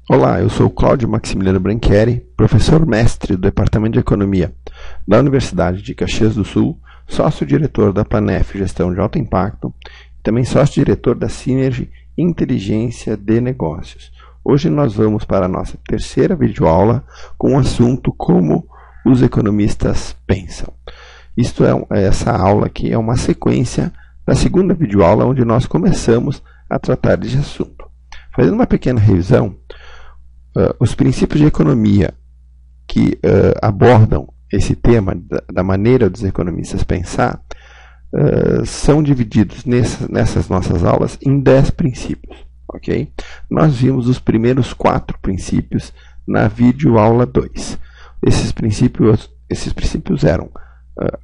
Olá, eu sou Cláudio Maximiliano Branchieri, professor mestre do Departamento de Economia da Universidade de Caxias do Sul, sócio-diretor da Planef Gestão de Alto Impacto e também sócio-diretor da Synergy Inteligência de Negócios. Hoje nós vamos para a nossa terceira videoaula com o assunto Como os economistas pensam. Essa aula aqui é uma sequência da segunda videoaula onde nós começamos a tratar desse assunto. Fazendo uma pequena revisão, os princípios de economia que abordam esse tema da maneira dos economistas pensar são divididos nessas nossas aulas em 10 princípios. Okay? Nós vimos os primeiros 4 princípios na videoaula 2. Esses princípios eram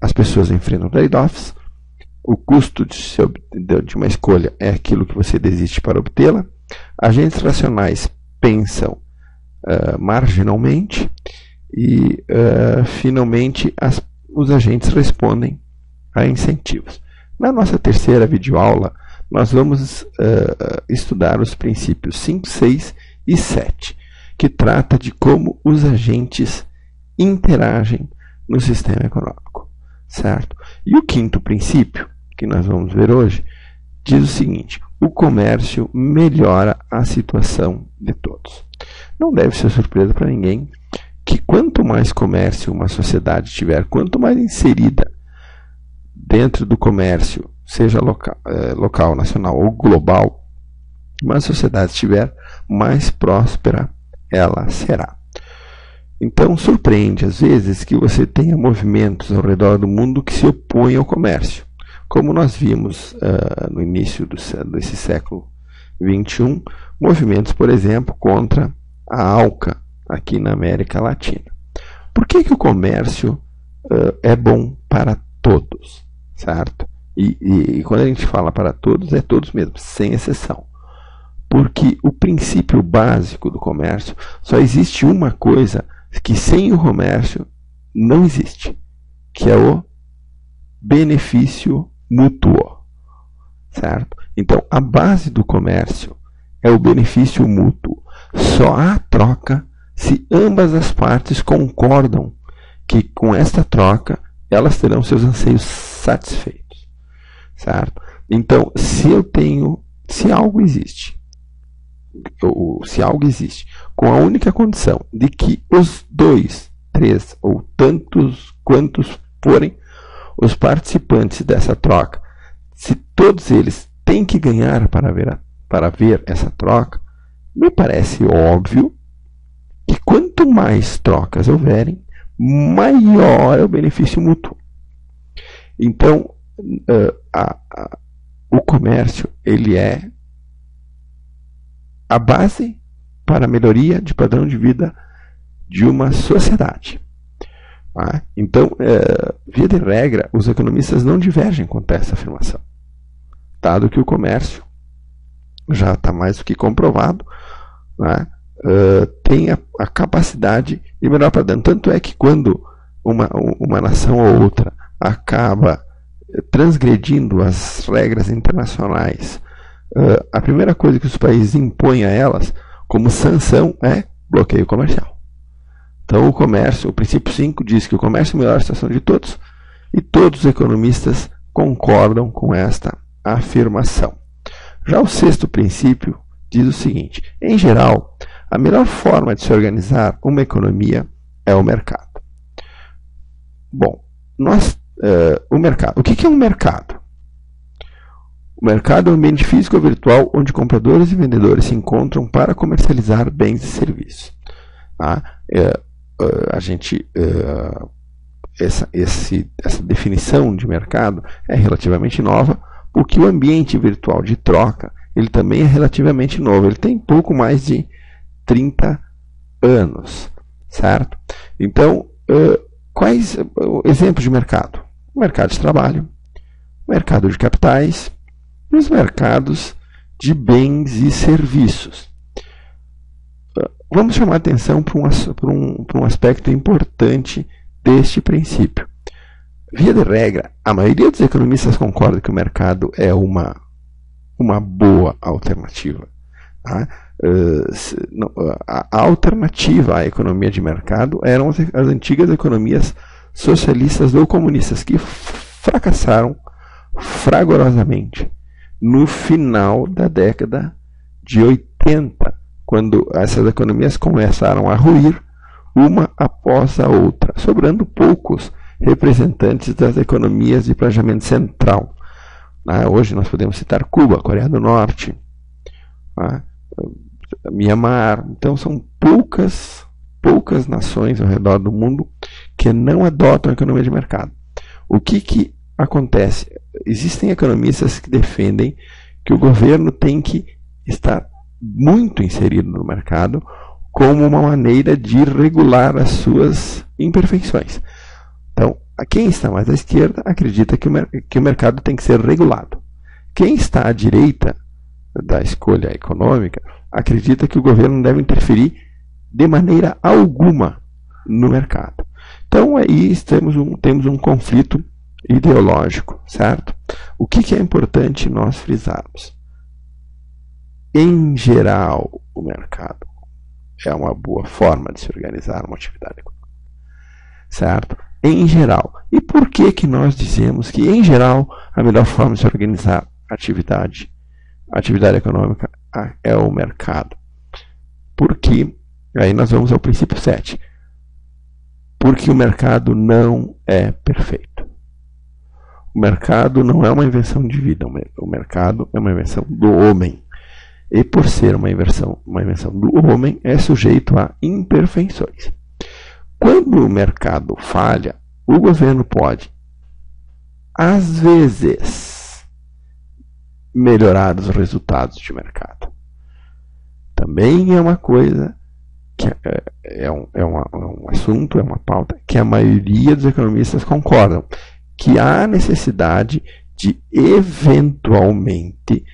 as pessoas enfrentam trade-offs, o custo de uma escolha é aquilo que você desiste para obtê-la, agentes racionais pensam marginalmente e, finalmente, os agentes respondem a incentivos. Na nossa terceira videoaula, nós vamos estudar os princípios 5, 6 e 7, que trata de como os agentes interagem no sistema econômico, certo? E o quinto princípio, que nós vamos ver hoje, diz o seguinte: o comércio melhora a situação de todos. Não deve ser surpresa para ninguém que quanto mais comércio uma sociedade tiver, quanto mais inserida dentro do comércio, seja local, nacional ou global, uma sociedade tiver, mais próspera ela será. Então, surpreende às vezes que você tenha movimentos ao redor do mundo que se opõem ao comércio. Como nós vimos no início desse século XXI, movimentos, por exemplo, contra a ALCA aqui na América Latina. Por que o comércio é bom para todos, certo? E quando a gente fala para todos, é todos mesmo, sem exceção. Porque o princípio básico do comércio, só existe uma coisa que sem o comércio não existe, que é o benefício mútuo, certo? Então, a base do comércio é o benefício mútuo. Só há troca se ambas as partes concordam que com esta troca elas terão seus anseios satisfeitos, certo? Então, se algo existe, com a única condição de que os 2, 3 ou tantos quantos forem os participantes dessa troca, se todos eles têm que ganhar para ver essa troca, me parece óbvio que quanto mais trocas houverem, maior é o benefício mútuo. Então, o comércio ele é a base para a melhoria de padrão de vida de uma sociedade. Então, via de regra, os economistas não divergem quanto a essa afirmação, dado que o comércio já está mais do que comprovado, tem a capacidade de melhorar para dentro. Tanto é que quando uma nação ou outra acaba transgredindo as regras internacionais, a primeira coisa que os países impõem a elas como sanção é bloqueio comercial. Então o princípio 5 diz que o comércio melhora a situação de todos, e todos os economistas concordam com esta afirmação. Já o sexto princípio diz o seguinte: em geral, a melhor forma de se organizar uma economia é o mercado. Bom, o mercado. O que é um mercado? O mercado é um ambiente físico ou virtual onde compradores e vendedores se encontram para comercializar bens e serviços. Essa definição de mercado é relativamente nova, porque o ambiente virtual de troca ele também é relativamente novo. Ele tem pouco mais de 30 anos, certo? Então, quais exemplos de mercado? O mercado de trabalho, o mercado de capitais e os mercados de bens e serviços. Vamos chamar a atenção para um aspecto importante deste princípio. Via de regra, a maioria dos economistas concorda que o mercado é uma boa alternativa. a alternativa à economia de mercado eram as antigas economias socialistas ou comunistas, que fracassaram fragorosamente no final da década de 80, quando essas economias começaram a ruir uma após a outra, sobrando poucos representantes das economias de planejamento central. Hoje nós podemos citar Cuba, Coreia do Norte, Mianmar. Então são poucas nações ao redor do mundo que não adotam a economia de mercado. O que acontece? Existem economistas que defendem que o governo tem que estar muito inserido no mercado como uma maneira de regular as suas imperfeições. Então, quem está mais à esquerda acredita que o mercado tem que ser regulado. Quem está à direita da escolha econômica acredita que o governo não deve interferir de maneira alguma no mercado. Então, aí temos um conflito ideológico, certo? O que é importante nós frisarmos? Em geral, o mercado é uma boa forma de se organizar uma atividade econômica, certo? Em geral. E por que nós dizemos que, em geral, a melhor forma de se organizar a atividade econômica é o mercado? Porque, aí nós vamos ao princípio 7, porque o mercado não é perfeito. O mercado não é uma invenção de vida, o mercado é uma invenção do homem. E por ser uma invenção do homem, é sujeito a imperfeições. Quando o mercado falha, o governo pode, às vezes, melhorar os resultados de mercado. Também é uma coisa que é um assunto, é uma pauta que a maioria dos economistas concordam, que há necessidade de, eventualmente,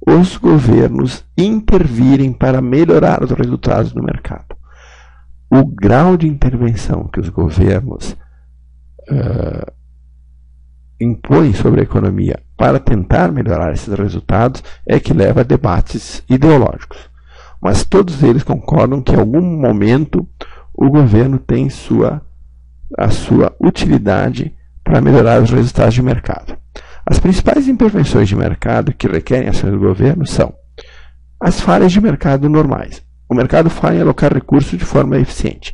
os governos intervirem para melhorar os resultados do mercado. O grau de intervenção que os governos impõem sobre a economia para tentar melhorar esses resultados é que leva a debates ideológicos. Mas todos eles concordam que em algum momento o governo tem a sua utilidade para melhorar os resultados de mercado. As principais intervenções de mercado que requerem ações do governo são as falhas de mercado normais. O mercado falha em alocar recursos de forma eficiente.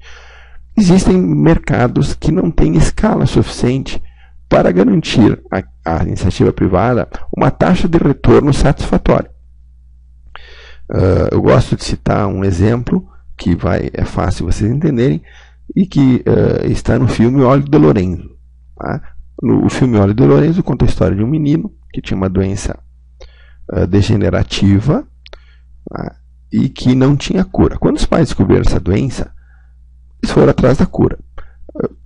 Existem mercados que não têm escala suficiente para garantir à iniciativa privada uma taxa de retorno satisfatória. Eu gosto de citar um exemplo que é fácil vocês entenderem e que está no filme Olho de Lorenzo. O filme Olho de Lorenzo conta a história de um menino que tinha uma doença degenerativa e que não tinha cura. Quando os pais descobriram essa doença, eles foram atrás da cura.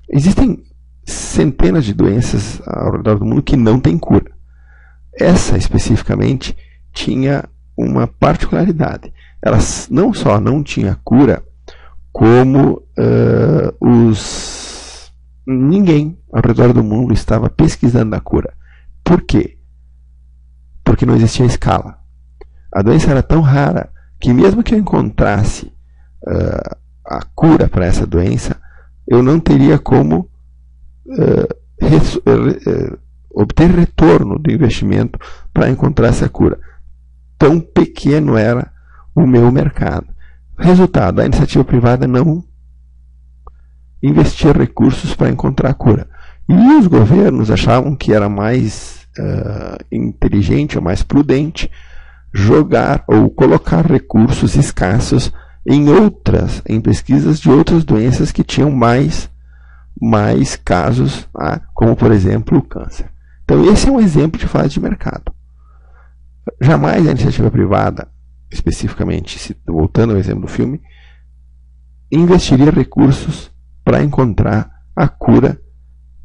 Existem centenas de doenças ao redor do mundo que não têm cura. Essa, especificamente, tinha uma particularidade. Ela não só não tinha cura, como ninguém ao redor do mundo estava pesquisando a cura. Por quê? Porque não existia escala. A doença era tão rara que mesmo que eu encontrasse a cura para essa doença, eu não teria como obter retorno do investimento para encontrar essa cura. Tão pequeno era o meu mercado. Resultado, a iniciativa privada não investia recursos para encontrar a cura. E os governos achavam que era mais inteligente ou mais prudente jogar ou colocar recursos escassos em pesquisas de outras doenças que tinham mais casos, como por exemplo o câncer. Então esse é um exemplo de fase de mercado. Jamais a iniciativa privada, especificamente, voltando ao exemplo do filme, investiria recursos para encontrar a cura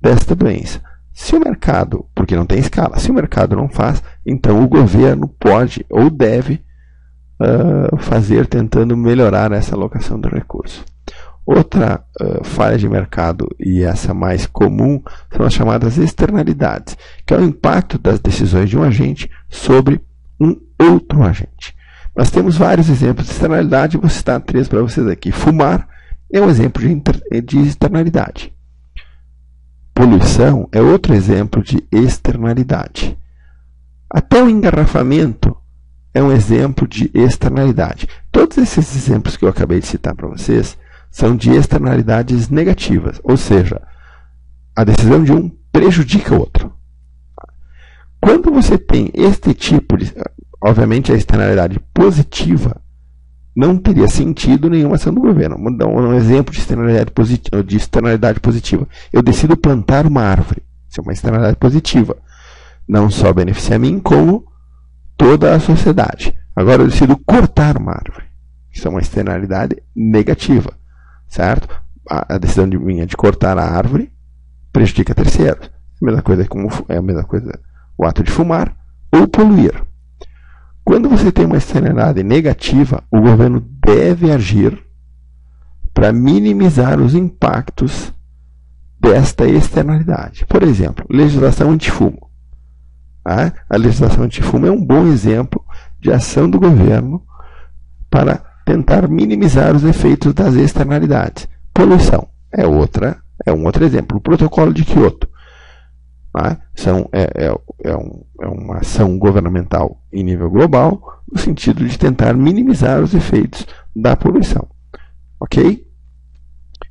desta doença. Se o mercado, porque não tem escala, se o mercado não faz, então o governo pode ou deve fazer tentando melhorar essa alocação de recursos. Outra falha de mercado, e essa mais comum, são as chamadas externalidades, que é o impacto das decisões de um agente sobre um outro agente. Nós temos vários exemplos de externalidade, vou citar 3 para vocês aqui. Fumar é um exemplo de externalidade. Poluição é outro exemplo de externalidade. Até o engarrafamento é um exemplo de externalidade. Todos esses exemplos que eu acabei de citar para vocês são de externalidades negativas, ou seja, a decisão de um prejudica o outro. Quando você tem este tipo de... Obviamente, a externalidade positiva não teria sentido nenhuma ação do governo. Vou dar um exemplo de externalidade positiva. Eu decido plantar uma árvore. Isso é uma externalidade positiva. Não só beneficia a mim, como toda a sociedade. Agora eu decido cortar uma árvore. Isso é uma externalidade negativa. Certo? A decisão minha de cortar a árvore prejudica terceiros. É a mesma coisa o ato de fumar ou poluir. Quando você tem uma externalidade negativa, o governo deve agir para minimizar os impactos desta externalidade. Por exemplo, legislação antifumo. A legislação antifumo é um bom exemplo de ação do governo para tentar minimizar os efeitos das externalidades. Poluição é um outro exemplo. O protocolo de Kyoto. É uma ação governamental em nível global, no sentido de tentar minimizar os efeitos da poluição. Ok?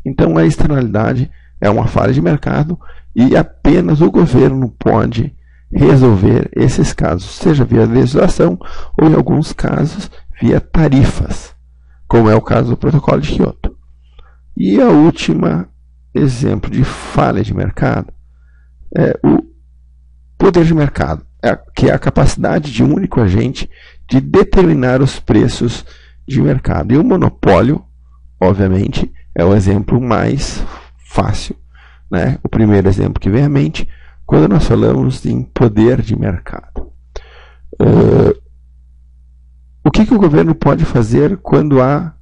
Então, a externalidade é uma falha de mercado e apenas o governo pode resolver esses casos, seja via legislação ou, em alguns casos, via tarifas, como é o caso do protocolo de Kyoto. E a última exemplo de falha de mercado é o poder de mercado, que é a capacidade de um único agente de determinar os preços de mercado. E o monopólio, obviamente, é o exemplo mais fácil, né? O primeiro exemplo que vem à mente quando nós falamos em poder de mercado. O que o governo pode fazer quando há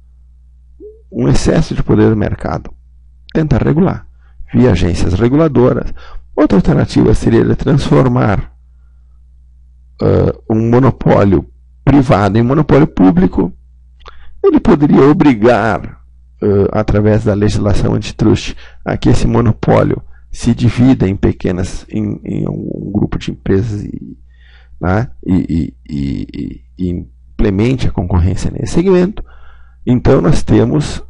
um excesso de poder do mercado? Tentar regular, via agências reguladoras. Outra alternativa seria transformar um monopólio privado em monopólio público. Ele poderia obrigar, através da legislação antitrust, a que esse monopólio se divida em em um grupo de empresas e implemente a concorrência nesse segmento. Então, nós temos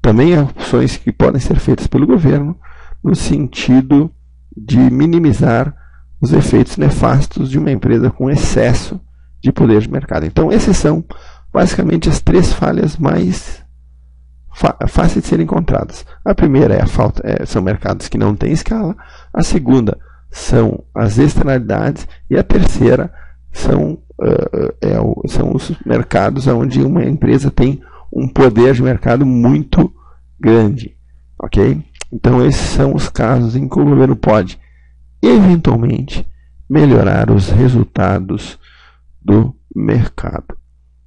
também ações que podem ser feitas pelo governo no sentido de minimizar os efeitos nefastos de uma empresa com excesso de poder de mercado. Então, essas são basicamente as 3 falhas mais fáceis de serem encontradas. A primeira são mercados que não têm escala, a segunda são as externalidades e a terceira são os mercados onde uma empresa tem um poder de mercado muito grande. Ok? Então, esses são os casos em que o governo pode, eventualmente, melhorar os resultados do mercado.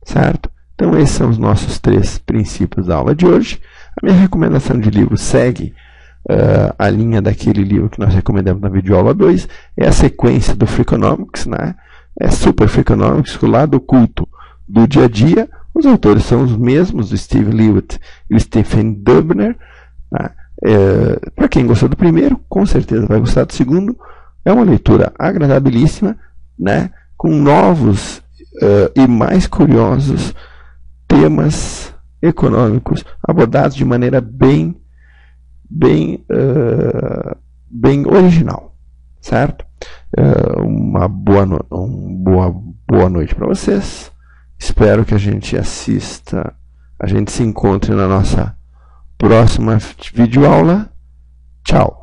Certo? Então, esses são os nossos 3 princípios da aula de hoje. A minha recomendação de livro segue a linha daquele livro que nós recomendamos na videoaula 2. É a sequência do Freakonomics, né? É Super Freakonomics, o lado oculto do dia a dia. Os autores são os mesmos, o Steve Lewitt e o Stephen Dubner. Né? Para quem gostou do primeiro, com certeza vai gostar do segundo. É uma leitura agradabilíssima, né? Com novos e mais curiosos temas econômicos abordados de maneira bem original, certo? Uma boa noite para vocês. Espero que a gente se encontre na nossa próxima videoaula. Tchau!